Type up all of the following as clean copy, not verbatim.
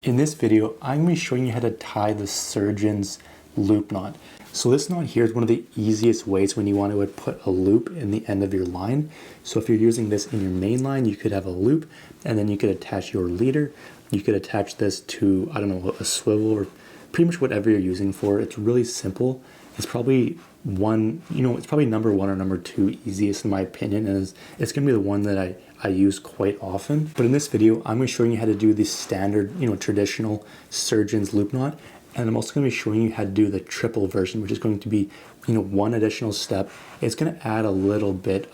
In this video, I'm going to be showing you how to tie the surgeon's loop knot. So this knot here is one of the easiest ways when you want to put a loop in the end of your line. So if you're using this in your main line, you could have a loop and then you could attach your leader. You could attach this to, I don't know, a swivel or pretty much whatever you're using for. It's really simple. It's probably it's probably number one or number two easiest in my opinion, and it's going to be the one that I use quite often. But in this video, I'm going to be showing you how to do the standard, traditional surgeon's loop knot. And I'm also going to be showing you how to do the triple version, which is going to be, one additional step. It's going to add a little bit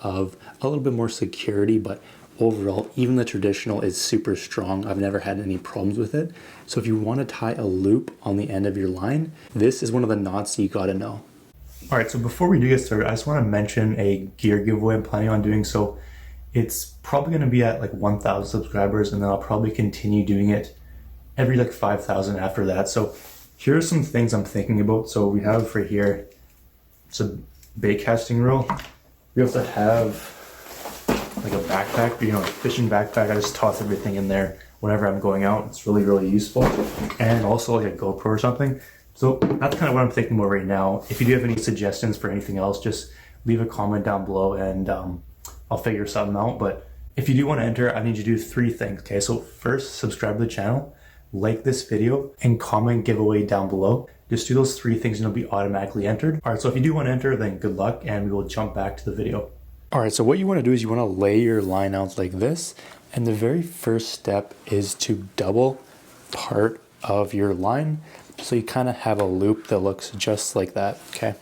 more security, but overall, even the traditional is super strong. I've never had any problems with it. So if you want to tie a loop on the end of your line, this is one of the knots you got to know. All right, so before we do get started, I just want to mention a gear giveaway I'm planning on doing. So it's probably going to be at like 1,000 subscribers, and then I'll probably continue doing it every 5,000 after that. So here are some things I'm thinking about. So we have right here, it's a bait casting reel. We also have like a backpack, a fishing backpack. I just toss everything in there whenever I'm going out. It's really, really useful. And also like a GoPro or something. So that's kind of what I'm thinking about right now. If you do have any suggestions for anything else, just leave a comment down below and I'll figure something out. But if you do want to enter, I need you to do 3 things. Okay, so first, subscribe to the channel, like this video, and comment giveaway down below. Just do those 3 things and you'll be automatically entered. All right, so if you do want to enter, then good luck, and we will jump back to the video. All right, so what you want to do is you want to lay your line out like this. And the very first step is to double part of your line. So you kind of have a loop that looks just like that, okay?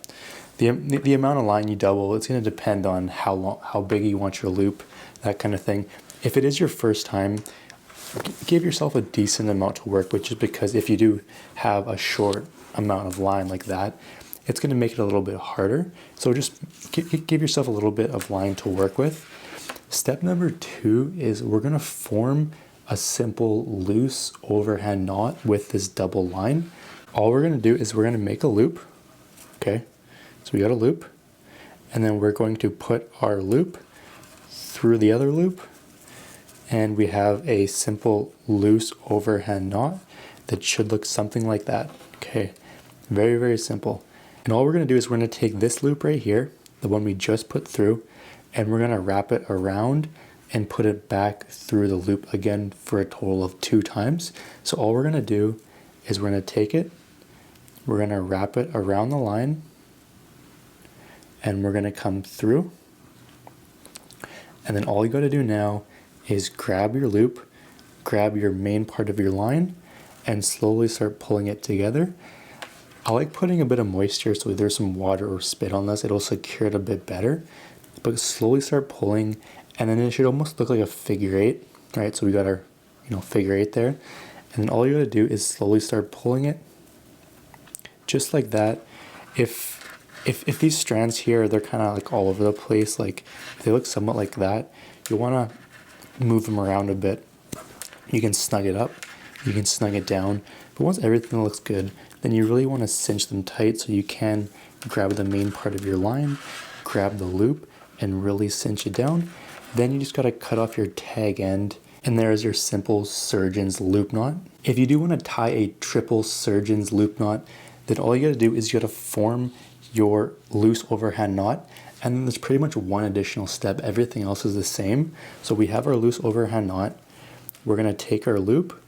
The amount of line you double, it's going to depend on how big you want your loop, that kind of thing. If it is your first time, give yourself a decent amount to work with, just because if you do have a short amount of line like that, it's going to make it a little bit harder. So just give yourself a little bit of line to work with. Step number 2 is we're going to form a simple loose overhand knot with this double line. All we're going to do is we're going to make a loop. Okay, so we got a loop, and then we're going to put our loop through the other loop, and we have a simple loose overhand knot that should look something like that. Okay, very, very simple. And all we're going to do is we're going to take this loop right here, the one we just put through, and we're going to wrap it around and put it back through the loop again for a total of 2 times. So all we're going to do is we're going to take it, we're going to wrap it around the line, and we're going to come through. And then all you got to do now is grab your loop, grab your main part of your line, and slowly start pulling it together. I like putting a bit of moisture, so if there's some water or spit on this, it'll secure it a bit better. But slowly start pulling, and then it should almost look like a figure 8, right? So we got our, figure 8 there. And then all you gotta do is slowly start pulling it, just like that. If these strands here, they're kind of like all over the place, like if they look somewhat like that, you wanna move them around a bit. You can snug it up, you can snug it down, but once everything looks good, then you really wanna cinch them tight so you can grab the main part of your line, grab the loop, and really cinch it down. Then you just gotta cut off your tag end, and there is your simple surgeon's loop knot. If you do want to tie a triple surgeon's loop knot, then all you gotta do is you gotta form your loose overhand knot, and then there's pretty much one additional step. Everything else is the same. So we have our loose overhand knot. We're gonna take our loop,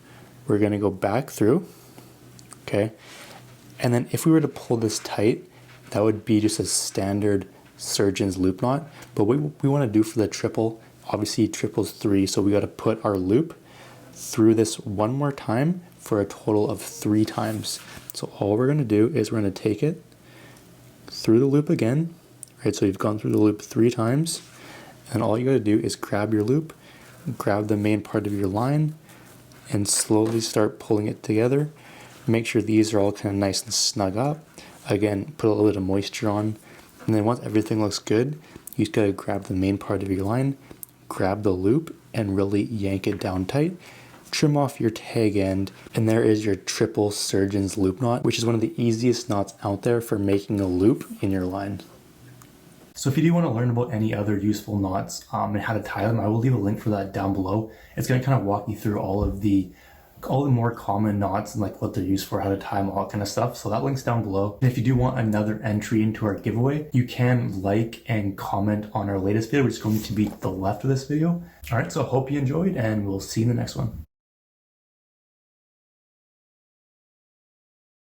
we're gonna go back through, okay? And then if we were to pull this tight, that would be just a standard surgeon's loop knot. But what we want to do for the triple, obviously triple's 3, so we got to put our loop through this one more time for a total of 3 times. So all we're going to do is we're going to take it through the loop again, right? So you've gone through the loop 3 times, and all you got to do is grab your loop, grab the main part of your line, and slowly start pulling it together. Make sure these are all kind of nice and snug up. Again, put a little bit of moisture on. And then once everything looks good, you just gotta grab the main part of your line, grab the loop, and really yank it down tight. Trim off your tag end, and there is your triple surgeon's loop knot, which is one of the easiest knots out there for making a loop in your line. So if you do want to learn about any other useful knots and how to tie them, I will leave a link for that down below. It's going to kind of walk you through all of the all the more common knots and like what they're used for, how to tie them, all that kind of stuff. So that link's down below. And if you do want another entry into our giveaway, you can like and comment on our latest video, which is going to be the left of this video. All right, so I hope you enjoyed, and we'll see you in the next one.